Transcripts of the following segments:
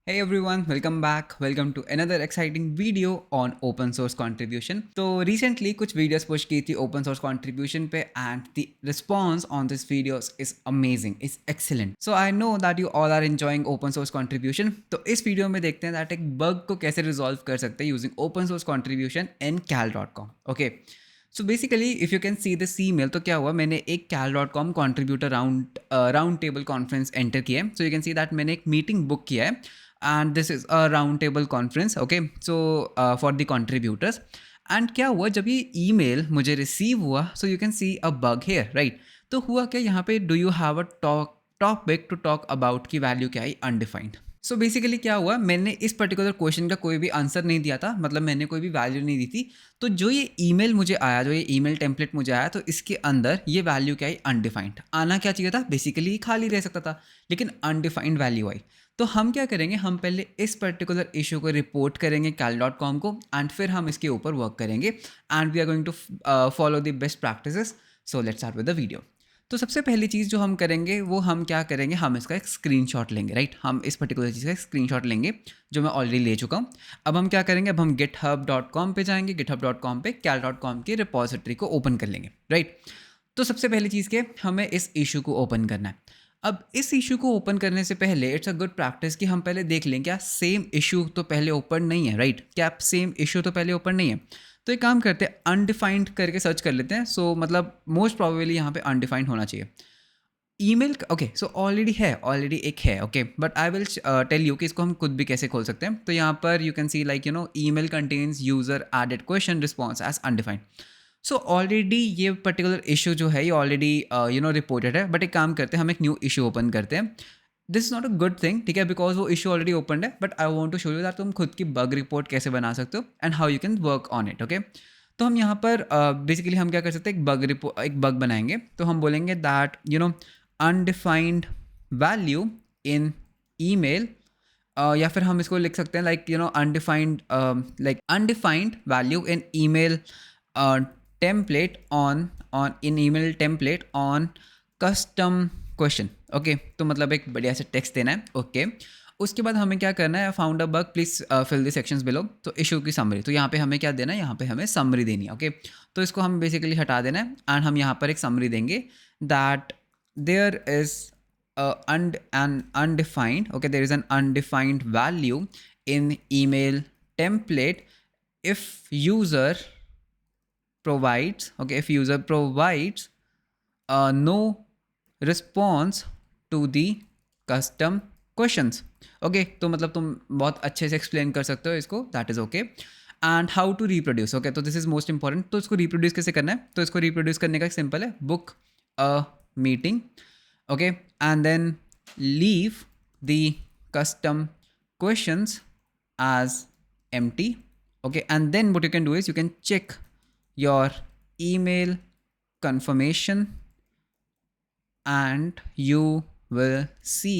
Hey everyone, welcome back. Welcome to another exciting video on open source contribution. तो recently कुछ videos push की थी open source contribution पे and the response on this videos is amazing, it's excellent. So I know that you all are enjoying open source contribution. तो इस video में देखते हैं that एक bug को कैसे resolve कर सकते हैं using open source contribution in cal.com. Okay. So basically if you can see this email तो क्या हुआ मैंने एक cal.com contributor round table conference enter किया है. So you can see that मैंने एक मीटिंग बुक किया है and this is a round table conference. Okay, so for the contributors. And क्या हुआ जब ये ईमेल मुझे रिसीव हुआ, so you can see a bug here, right. तो हुआ क्या यहाँ पे, do you have a topic to talk about की वैल्यू क्या है, अनडिफाइंड. सो बेसिकली क्या हुआ, मैंने इस पर्टिकुलर क्वेश्चन का कोई भी आंसर नहीं दिया था, मतलब मैंने कोई भी वैल्यू नहीं दी थी. तो जो ये ईमेल मुझे आया, जो ये ईमेल टेम्पलेट मुझे आया, तो इसके अंदर ये वैल्यू क्या है, अनडिफाइंड. आना क्या चाहिए था, बेसिकली खाली रह सकता था, लेकिन अनडिफाइंड वैल्यू आई. तो हम क्या करेंगे, हम पहले इस पर्टिकुलर इशू को रिपोर्ट करेंगे cal.com को एंड फिर हम इसके ऊपर वर्क करेंगे and we are going to follow the best practices. So let's start with the video. तो सबसे पहली चीज़ जो हम करेंगे वो हम क्या करेंगे, हम इसका एक स्क्रीनशॉट लेंगे, राइट. हम इस पर्टिकुलर चीज़ का एक स्क्रीनशॉट लेंगे जो मैं ऑलरेडी ले चुका हूँ. अब हम क्या करेंगे, अब हम github.com पे जाएंगे, github.com पे cal.com की रिपोजिटरी को ओपन कर लेंगे, राइट. तो सबसे पहली चीज़ के हमें इस इशू को ओपन करना है. अब इस इशू को ओपन करने से पहले इट्स अ गुड प्रैक्टिस कि हम पहले देख लें क्या सेम इशू तो पहले ओपन नहीं है, राइट. क्या सेम इशू तो पहले ओपन नहीं है. तो एक काम करते हैं, अनडिफाइंड करके सर्च कर लेते हैं. सो मतलब मोस्ट प्रोबेबली यहाँ पे अनडिफाइंड होना चाहिए ईमेल. ओके, सो ऑलरेडी एक है. Okay, but I will tell you कि इसको हम खुद भी कैसे खोल सकते हैं. तो यहाँ पर you can see like email contents user added question response as undefined. So already ये पर्टिकुलर इशू जो है ये ऑलरेडी रिपोर्टेड है. बट एक काम करते हैं, हम एक न्यू इशू ओपन करते हैं. This is not a good thing, ठीक है, बिकॉज वो इशू ऑलरेडी ओपन है. But I want to show you that तुम खुद की बग रिपोर्ट कैसे बना सकते हो and how you can work on it. Okay, तो हम यहाँ पर बेसिकली हम क्या कर सकते हैं, एक बग बनाएंगे. तो हम बोलेंगे that undefined value in email, या फिर हम इसको लिख सकते हैं like undefined value in email template on in email template on custom question. Okay, तो मतलब एक बढ़िया से टेक्स्ट देना है. ओके, उसके बाद हमें क्या करना है, found a bug please fill the sections below. तो इशू की समरी, तो यहाँ पे हमें क्या देना है, यहाँ पे हमें समरी देनी है. ओके, तो इसको हम बेसिकली हटा देना है एंड हम यहाँ पर एक समरी देंगे that there is an undefined, okay, there is an undefined value in email template if user provides, okay, if user provides no response to the custom questions. Okay, तो मतलब तुम बहुत अच्छे से एक्सप्लेन कर सकते हो इसको, that is okay. And how to reproduce, okay, तो दिस इज मोस्ट इंपॉर्टेंट. तो इसको रिप्रोड्यूस कैसे करना है, तो इसको रिप्रोड्यूस करने का सिंपल है, book a meeting. Okay, and then leave the custom questions as empty. Okay, and then what you can do is you can check your email confirmation and you will see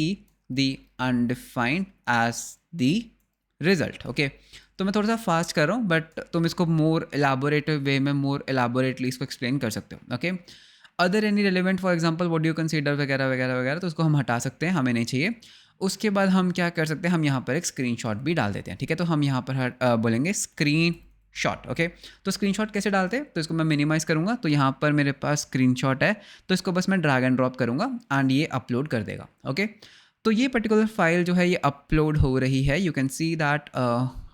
the undefined as the result. Okay, तो मैं थोड़ा सा fast कर रहा हूँ but तुम इसको मोर एलाबोरेटिव वे में मोर एलाबोरेटली इसको एक्सप्लेन कर सकते हो. Okay, other any relevant for example what do you consider वगैरह वगैरह वगैरह, तो उसको हम हटा सकते हैं, हमें नहीं चाहिए. उसके बाद हम क्या कर सकते हैं, हम यहाँ पर एक स्क्रीनशॉट भी डाल देते हैं. ठीक है, तो हम यहाँ पर बोलेंगे स्क्रीन शॉट. ओके, तो स्क्रीनशॉट कैसे डालते हैं, तो इसको मैं मिनिमाइज़ करूँगा. तो यहाँ पर मेरे पास स्क्रीनशॉट है, तो इसको बस मैं ड्रैग एंड ड्रॉप करूँगा एंड ये अपलोड कर देगा. ओके, तो ये पर्टिकुलर फाइल जो है ये अपलोड हो रही है. You can see that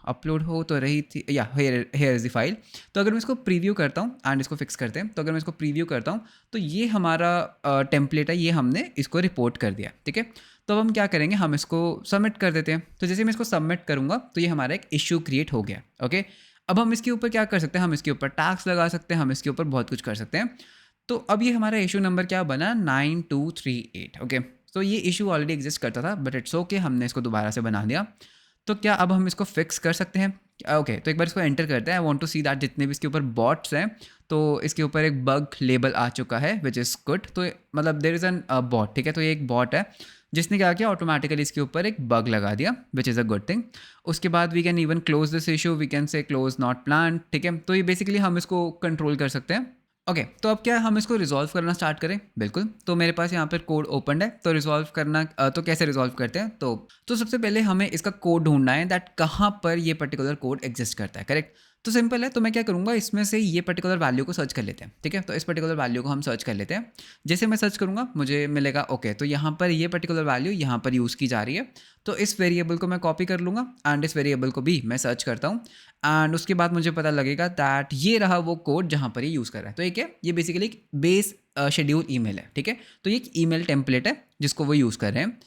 upload हो तो रही थी, या हेयर इज़ द फाइल. तो अगर मैं इसको प्रीव्यू करता हूँ एंड इसको फिक्स करते हैं, तो अगर मैं इसको प्रीव्यू करता हूँ तो ये हमारा टेम्पलेट है, ये हमने इसको रिपोर्ट कर दिया. ठीक है, तो अब हम क्या करेंगे, हम इसको सबमिट कर देते हैं. तो जैसे मैं इसको सबमिट करूँगा तो ये हमारा एक इशू क्रिएट हो गया. ओके, अब हम इसके ऊपर क्या कर सकते हैं, हम इसके ऊपर टैग्स लगा सकते हैं, हम इसके ऊपर बहुत कुछ कर सकते हैं. तो अब ये हमारा इशू नंबर क्या बना, 9238. ओके, तो ये इशू ऑलरेडी एग्जिस्ट करता था बट इट्स ओके, हमने इसको दोबारा से बना दिया. तो क्या अब हम इसको फिक्स कर सकते हैं. ओके, तो एक बार इसको एंटर करते हैं. I want to see that जितने भी इसके ऊपर बॉट्स हैं, तो इसके ऊपर एक बग लेबल आ चुका है विच इज़ गुड. तो मतलब देयर इज़ एन बॉट. ठीक है, तो ये एक बॉट है जिसने क्या किया, ऑटोमेटिकली इसके ऊपर एक बग लगा दिया which is a good thing. उसके बाद we can even close this issue, we can say close not plan. ठीक है, तो ये बेसिकली हम इसको कंट्रोल कर सकते हैं. ओके तो अब क्या है, हम इसको रिजॉल्व करना स्टार्ट करें। बिल्कुल, तो मेरे पास यहाँ पर कोड ओपन है, तो रिजॉल्व करना तो कैसे रिजॉल्व करते हैं, तो सबसे पहले हमें इसका कोड ढूंढना है दैट कहाँ पर ये पर्टिकुलर कोड एग्जिस्ट करता है। करेक्ट, तो सिंपल है, तो मैं क्या करूँगा, इसमें से ये पर्टिकुलर वैल्यू को सर्च कर लेते हैं। ठीक है, तो इस पर्टिकुलर वैल्यू को हम सर्च कर लेते हैं। जैसे मैं सर्च करूँगा मुझे मिलेगा ओके, तो यहाँ पर ये पर्टिकुलर वैल्यू यहाँ पर यूज़ की जा रही है। तो इस वेरिएबल को मैं कॉपी कर लूँगा एंड इस वेरिएबल को भी मैं सर्च करता हूँ एंड उसके बाद मुझे पता लगेगा दैट ये रहा वो कोड जहाँ पर ये यूज़ कर रहा है। तो एक है, ये बेसिकली एक बेस शेड्यूल ईमेल है। ठीक है, तो ये एक ईमेल टेम्पलेट है जिसको वो यूज़ कर रहे हैं।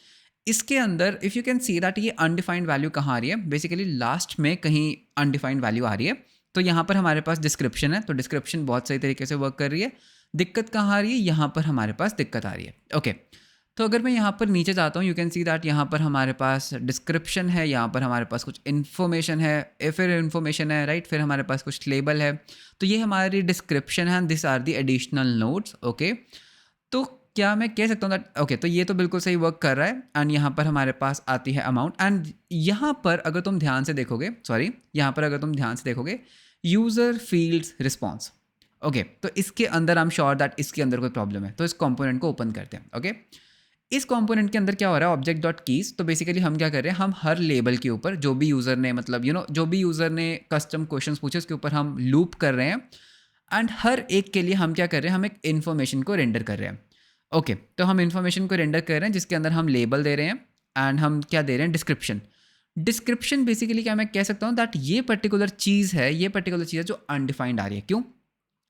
इसके अंदर if you can see that ये अनडिफाइंड वैल्यू कहाँ आ रही है, बेसिकली लास्ट में कहीं अनडिफाइंड वैल्यू आ रही है। तो यहाँ पर हमारे पास डिस्क्रिप्शन है, तो डिस्क्रिप्शन बहुत सही तरीके से वर्क कर रही है। दिक्कत कहाँ आ रही है, यहाँ पर हमारे पास दिक्कत आ रही है। ओके, तो अगर मैं यहाँ पर नीचे जाता हूँ, यू कैन सी दैट यहाँ पर हमारे पास डिस्क्रिप्शन है, यहाँ पर हमारे पास कुछ इन्फॉर्मेशन है, फिर इन्फॉर्मेशन है, राइट, फिर हमारे पास कुछ लेबल है। तो ये हमारी डिस्क्रिप्शन है, this are the additional notes. Okay, तो क्या मैं कह सकता हूँ दैट ओके, तो ये तो बिल्कुल सही वर्क कर रहा है एंड यहाँ पर हमारे पास आती है अमाउंट एंड यहाँ पर अगर तुम ध्यान से देखोगे, सॉरी, यहाँ पर अगर तुम ध्यान से देखोगे यूज़र फील्ड्स रिस्पॉन्स। ओके, तो इसके अंदर आई एम श्योर दैट इसके अंदर कोई प्रॉब्लम है, तो इस कंपोनेंट को ओपन करते हैं। ओके, इस कंपोनेंट के अंदर क्या हो रहा है, ऑब्जेक्ट डॉट कीज। तो बेसिकली हम क्या कर रहे हैं, हम हर लेबल के ऊपर जो भी यूज़र ने मतलब जो भी यूज़र ने कस्टम क्वेश्चंस पूछे उसके ऊपर हम लूप कर रहे हैं एंड हर एक के लिए हम क्या कर रहे हैं, हम एक इन्फॉर्मेशन को रेंडर कर रहे हैं। ओके, तो हम इन्फॉर्मेशन को रेंडर कर रहे हैं जिसके अंदर हम लेबल दे रहे हैं एंड हम क्या दे रहे हैं, डिस्क्रिप्शन। डिस्क्रिप्शन बेसिकली क्या मैं कह सकता हूँ दैट ये पर्टिकुलर चीज़ है, ये पर्टिकुलर चीज़ है जो अनडिफाइंड आ रही है। क्यों,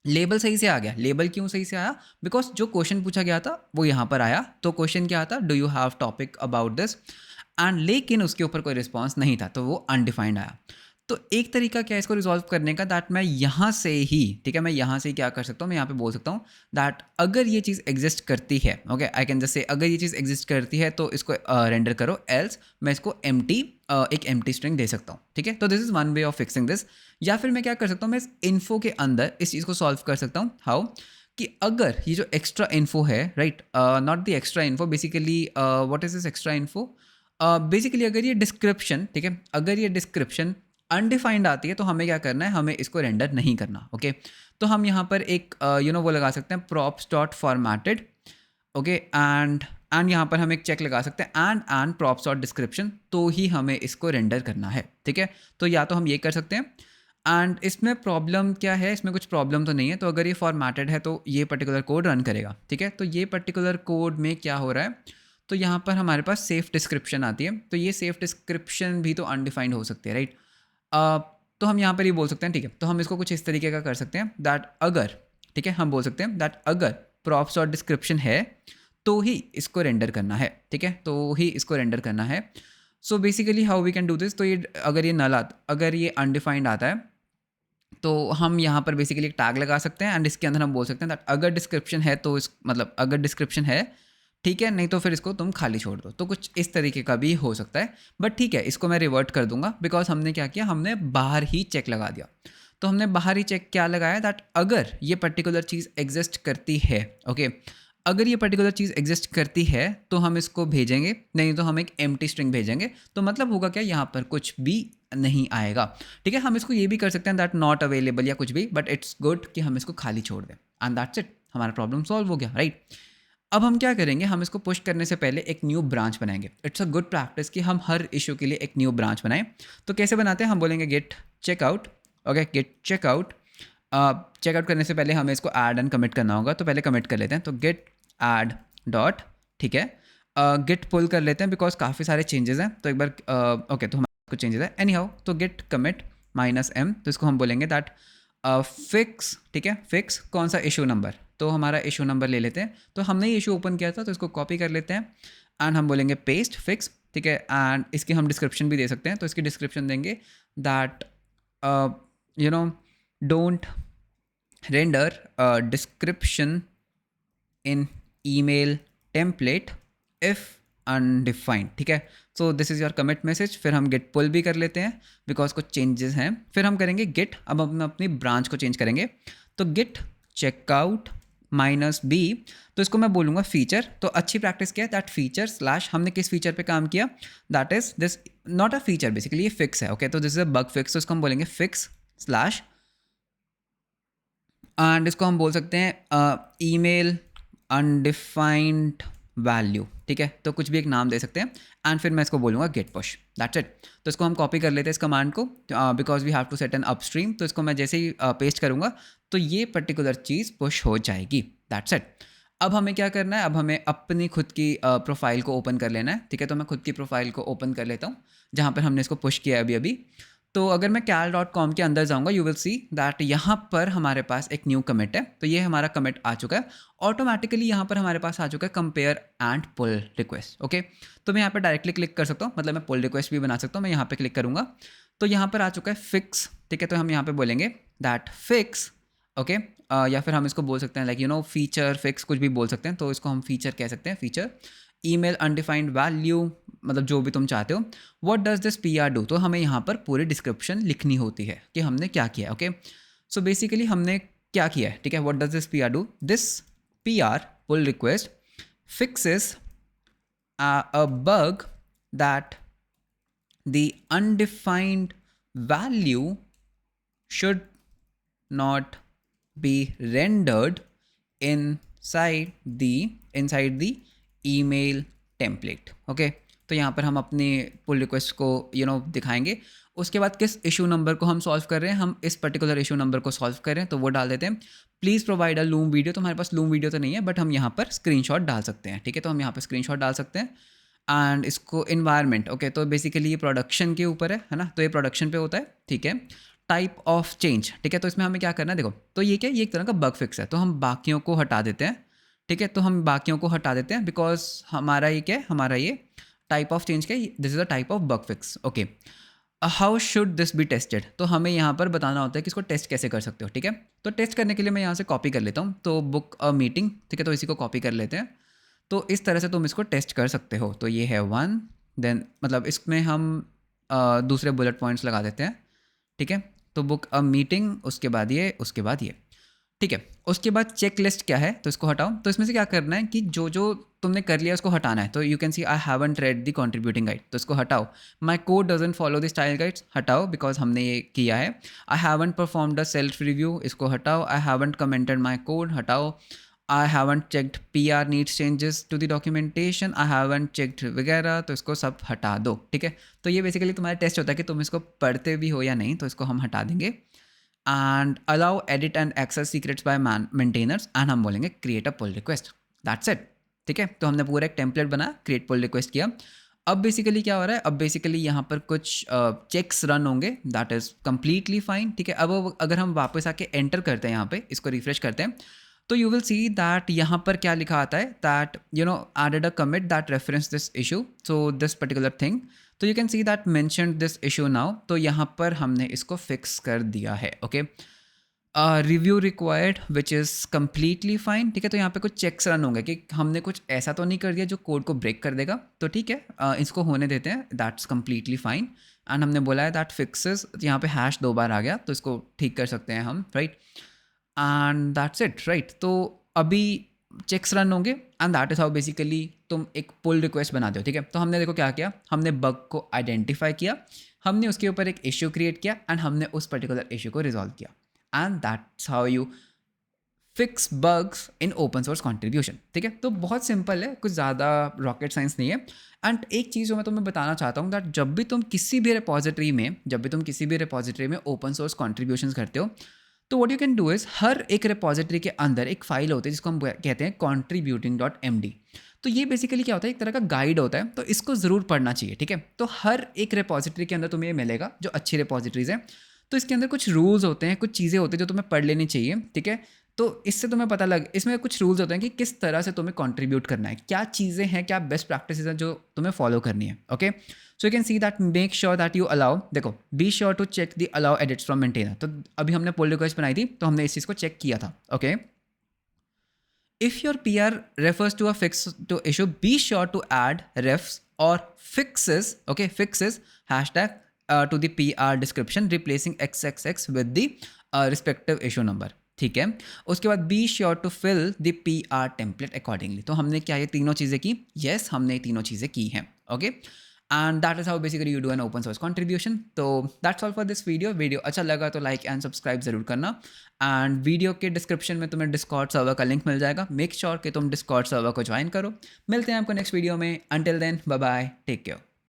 लेबल सही से आ गया। लेबल क्यों सही से आया, बिकॉज जो क्वेश्चन पूछा गया था वो यहाँ पर आया। तो क्वेश्चन क्या था, do you have topic about this and, लेकिन उसके ऊपर कोई रिस्पॉन्स नहीं था, तो वो अनडिफाइंड आया। तो एक तरीका क्या है इसको रिजॉल्व करने का, दैट मैं यहाँ से ही, ठीक है, मैं यहाँ से ही क्या कर सकता हूँ, मैं यहाँ पे बोल सकता हूँ दैट अगर ये चीज़ एग्जिस्ट करती है, okay, I can just say अगर ये चीज़ एग्जिस्ट करती है तो इसको रेंडर करो, एल्स मैं इसको एम्प्टी एक एम्प्टी स्ट्रिंग दे सकता हूँ। ठीक है, तो this is one way of fixing this. या फिर मैं क्या कर सकता हूँ, मैं इस इन्फो के अंदर इस चीज़ को सॉल्व कर सकता हूँ। हाउ, कि अगर ये जो एक्स्ट्रा इन्फो है, right, not the extra info, basically what is this extra info, basically अगर ये डिस्क्रिप्शन, ठीक है, अगर ये डिस्क्रिप्शन अनडिफाइंड आती है तो हमें क्या करना है, हमें इसको रेंडर नहीं करना। ओके, तो हम यहाँ पर एक वो लगा सकते हैं props dot formatted. Okay, and यहाँ पर हम एक चेक लगा सकते हैं एंड प्रॉप्स डॉट डिस्क्रिप्शन, तो ही हमें इसको रेंडर करना है। ठीक है, तो या तो हम ये कर सकते हैं एंड इसमें प्रॉब्लम क्या है, इसमें कुछ प्रॉब्लम तो नहीं है। तो अगर ये फॉर्मेटेड है तो ये पर्टिकुलर कोड रन करेगा। ठीक है, तो ये पर्टिकुलर कोड में क्या हो रहा है, तो यहाँ पर हमारे पास सेफ डिस्क्रिप्शन आती है। तो ये सेफ डिस्क्रिप्शन भी तो अनडिफाइंड हो सकती है, राइट। तो हम यहाँ पर ये बोल सकते हैं, ठीक है, तो हम इसको कुछ इस तरीके का कर सकते हैं दैट अगर, ठीक है, हम बोल सकते हैं दैट अगर प्रॉप्स और डिस्क्रिप्शन है तो ही इसको रेंडर करना है। ठीक है, तो ही इसको रेंडर करना है। So basically how we can do this, तो ये अगर ये नल आता, अगर ये अनडिफाइंड आता है तो हम यहाँ पर बेसिकली एक टैग लगा सकते हैं एंड इसके अंदर हम बोल सकते हैं दैट अगर डिस्क्रिप्शन है तो इस मतलब अगर डिस्क्रिप्शन है, ठीक है, नहीं तो फिर इसको तुम खाली छोड़ दो। तो कुछ इस तरीके का भी हो सकता है, बट ठीक है, इसको मैं रिवर्ट कर दूंगा बिकॉज हमने क्या किया, हमने बाहर ही चेक लगा दिया। तो हमने बाहर ही चेक क्या लगाया दैट अगर ये पर्टिकुलर चीज़ एग्जिस्ट करती है। ओके, अगर ये पर्टिकुलर चीज़ एग्जिस्ट करती है तो हम इसको भेजेंगे, नहीं तो हम एक एम्प्टी स्ट्रिंग भेजेंगे। तो मतलब होगा क्या, यहाँ पर कुछ भी नहीं आएगा। ठीक है, हम इसको ये भी कर सकते हैं दैट नॉट अवेलेबल या कुछ भी, बट इट्स गुड कि हम इसको खाली छोड़ दें एंड दैट्स इट, हमारा प्रॉब्लम सॉल्व हो गया, राइट। अब हम क्या करेंगे, हम इसको पुश करने से पहले एक न्यू ब्रांच बनाएंगे। इट्स अ गुड प्रैक्टिस कि हम हर इशू के लिए एक न्यू ब्रांच बनाएं। तो कैसे बनाते हैं, हम बोलेंगे get checkout. Okay, get checkout. Checkout करने से पहले हमें इसको ऐड एंड कमिट करना होगा, तो पहले कमिट कर लेते हैं। तो गेट ऐड डॉट, ठीक है, गेट पुल कर लेते हैं बिकॉज काफ़ी सारे चेंजेस हैं। तो एक बार ओके, तो हमारे कुछ चेंजेस है एनी हाउ, तो गेट कमिट -m, तो इसको हम बोलेंगे दैट फिक्स, ठीक है, फिक्स कौन सा इशू नंबर, तो हमारा इशू नंबर ले लेते हैं। तो हमने ये इशू ओपन किया था तो इसको कॉपी कर लेते हैं एंड हम बोलेंगे पेस्ट फिक्स, ठीक है, एंड इसकी हम डिस्क्रिप्शन भी दे सकते हैं। तो इसकी डिस्क्रिप्शन देंगे that don't render description in email template if undefined. ठीक है, so this is your commit message. फिर हम गेट पुल भी कर लेते हैं बिकॉज कुछ चेंजेस हैं। फिर हम करेंगे गेट, अब हम अपनी ब्रांच को चेंज करेंगे। तो गेट चेकआउट -b, तो इसको मैं बोलूँगा फीचर। तो अच्छी प्रैक्टिस क्या है दैट फीचर स्लैश, हमने किस फीचर पे काम किया, that is this, not a feature, basically ये फिक्स है। ओके, तो this is a bug fix, तो इसको हम बोलेंगे फिक्स स्लैश एंड इसको हम बोल सकते हैं ईमेल अनडिफाइंड वैल्यू, ठीक है। तो कुछ भी एक नाम दे सकते हैं एंड फिर मैं इसको बोलूँगा गेट पुश, दैट्स इट। तो इसको हम कॉपी कर लेते हैं इस कमांड को, because we have to set an upstream. तो इसको मैं जैसे ही पेस्ट करूँगा तो ये पर्टिकुलर चीज़ पुश हो जाएगी, दैट्स इट। अब हमें क्या करना है, अब हमें अपनी खुद की प्रोफाइल को ओपन कर लेना है, ठीक है। तो मैं खुद की प्रोफाइल को ओपन कर लेता हूँ जहाँ पर हमने इसको पुश किया है अभी अभी। तो अगर मैं cal.com के अंदर जाऊंगा, यू विल सी दैट यहाँ पर हमारे पास एक न्यू कमिट है। तो ये हमारा कमिट आ चुका है ऑटोमेटिकली, यहाँ पर हमारे पास आ चुका है compare and pull request, okay. तो मैं यहाँ पर डायरेक्टली क्लिक कर सकता हूँ, मतलब मैं पुल रिक्वेस्ट भी बना सकता हूँ। मैं यहाँ पे क्लिक करूँगा तो यहाँ पर आ चुका है फिक्स, ठीक है। तो हम यहाँ पे बोलेंगे दैट फिक्स, ओके। या फिर हम इसको बोल सकते हैं like you know feature fix, कुछ भी बोल सकते हैं। तो इसको हम फीचर कह सकते हैं, फीचर ईमेल अनडिफाइंड वैल्यू, मतलब जो भी तुम चाहते हो। What does this P R do, तो हमें यहाँ पर पूरी डिस्क्रिप्शन लिखनी होती है कि हमने क्या किया, ओके। सो बेसिकली हमने क्या किया है, ठीक है। What does this P R do, this P R pull request fixes a bug that the undefined value should not be rendered inside the email template, okay. तो यहाँ पर हम अपनी पुल रिक्वेस्ट को दिखाएंगे। उसके बाद किस इशू नंबर को हम सॉल्व कर रहे हैं, हम इस पर्टिकुलर इशू नंबर को सॉल्व कर रहे हैं, तो वो डाल देते हैं please provide a loom video. तो हमारे पास लूम वीडियो तो नहीं है, बट हम यहाँ पर स्क्रीनशॉट डाल सकते हैं, ठीक है। तो हम यहाँ पर स्क्रीनशॉट डाल सकते हैं एंड इसको इन्वायरमेंट, ओके। तो बेसिकली ये प्रोडक्शन के ऊपर है ना, तो ये प्रोडक्शन पे होता है, ठीक है। टाइप ऑफ चेंज, ठीक है। तो इसमें हमें क्या करना है, देखो तो ये क्या, ये एक तरह का बग फिक्स है। तो हम बाकियों को हटा देते हैं, ठीक है। तो हम बाकियों को हटा देते हैं बिकॉज हमारा ये क्या है, हमारा ये टाइप ऑफ चेंज क्या है, this is a type of bug fix, okay. How should this be tested, तो हमें यहाँ पर बताना होता है कि इसको टेस्ट कैसे कर सकते हो, ठीक है। तो टेस्ट करने के लिए मैं यहाँ से कॉपी कर लेता हूँ, तो बुक अ मीटिंग, ठीक है। तो इसी को कॉपी कर लेते हैं। तो इस तरह से तुम इसको टेस्ट कर सकते हो। तो ये है 1, देन मतलब इसमें हम दूसरे बुलेट पॉइंट्स लगा देते हैं, ठीक है। तो बुक अ मीटिंग, उसके बाद ये, उसके बाद ये, ठीक है। उसके बाद चेक लिस्ट क्या है, तो इसको हटाओ। तो इसमें से क्या करना है कि जो जो तुमने कर लिया उसको हटाना है। तो you can see I haven't read the contributing guide, तो इसको हटाओ। My code doesn't follow the style guides, हटाओ बिकॉज हमने ये किया है। I haven't performed a self review, इसको हटाओ। I haven't commented my code, हटाओ। I haven't checked P R needs changes to the documentation, I haven't checked वगैरह, तो इसको सब हटा दो, ठीक है। तो ये बेसिकली तुम्हारा टेस्ट होता है कि तुम इसको पढ़ते भी हो या नहीं, तो इसको हम हटा देंगे। And allow edit and access secrets by maintainers, and हम बोलेंगे create a pull request, that's it, ठीक है। तो हमने पूरा एक टेम्पलेट बनाया, क्रिएट पुल रिक्वेस्ट किया। अब बेसिकली क्या हो रहा है, अब बेसिकली यहाँ पर कुछ चेक्स रन होंगे, दैट इज़ कम्प्लीटली फाइन, ठीक है। अब अगर हम वापस आके एंटर करते हैं यहाँ पे, इसको रिफ्रेश करते हैं, तो यू विल सी दैट यहाँ पर क्या लिखा आता है, that added a commit that reference this issue, so this particular thing. तो you can see that mention this issue now, तो यहाँ पर हमने इसको फिक्स कर दिया है, okay. Review required which is completely fine, ठीक है। तो यहाँ पे कुछ चेक्स रन होंगे कि हमने कुछ ऐसा तो नहीं कर दिया जो कोड को ब्रेक कर देगा, तो ठीक है। इसको होने देते हैं, दैट्स कम्प्लीटली फाइन। एंड हमने बोला है दैट फिक्सेस, यहाँ पे हैश 2 बार आ गया, तो इसको ठीक कर सकते हैं हम, right. And that's it, right. तो अभी चेक्स रन होंगे and that is how basically तुम एक पुल रिक्वेस्ट बनाते हो, ठीक है। तो हमने देखो क्या किया, हमने बग को आइडेंटिफाई किया, हमने उसके ऊपर एक इश्यू क्रिएट किया एंड हमने उस पर्टिकुलर इश्यू को रिजॉल्व किया। And that's how you fix bugs in open source contribution, ठीक है। तो बहुत सिंपल है, कुछ ज़्यादा रॉकेट साइंस नहीं है। एंड एक चीज़ जो मैं तुम्हें बताना चाहता हूँ, दैट जब भी तुम किसी भी रिपोजिटरी में ओपन सोर्स कॉन्ट्रीब्यूशन करते हो, तो what you can do is, हर एक रिपोजिटरी के अंदर एक फाइल होती है जिसको हम कहते हैं contributing.md। तो ये बेसिकली क्या होता है, एक तरह का गाइड होता है, तो इसको ज़रूर पढ़ना चाहिए, ठीक है। तो हर एक रिपोजिटरी के अंदर तुम्हें ये मिलेगा, जो अच्छी रिपोजिटरीज हैं, तो इसके अंदर कुछ रूल्स होते हैं, कुछ चीज़ें होती हैं जो तुम्हें पढ़ लेनी चाहिए, ठीक है। तो इससे तुम्हें पता लग, इसमें कुछ रूल्स होते हैं कि किस तरह से तुम्हें कंट्रीब्यूट करना है, क्या चीज़ें हैं, क्या बेस्ट प्रैक्टिसेस हैं जो तुम्हें फॉलो करनी है, okay. So you can see that make sure that you allow, देखो be sure to check the allow edits from maintainer. तो अभी हमने पुल रिक्वेस्ट बनाई थी, तो हमने इस चीज़ को चेक किया था, okay. If your P R refers to a fix to issue, be sure to add refs or fixes, okay, fixes hashtag to the PR description replacing XXX with the respective issue number, ठीक है। उसके बाद be sure to fill the PR template accordingly. तो हमने क्या ये तीनों चीज़ें की, यस हमने ये तीनों चीज़ें की हैं, okay. And that is how basically you do an open source contribution. तो that's all for this video अच्छा लगा तो लाइक एंड सब्सक्राइब ज़रूर करना. एंड वीडियो के डिस्क्रिप्शन में तुम्हें डिस्कॉर्ड सर्वर का लिंक मिल जाएगा. मेक श्योर कि तुम डिस्कॉर्ड सर्वर को ज्वाइन करो. मिलते हैं आपको नेक्स्ट वीडियो में. Until then bye bye, take care.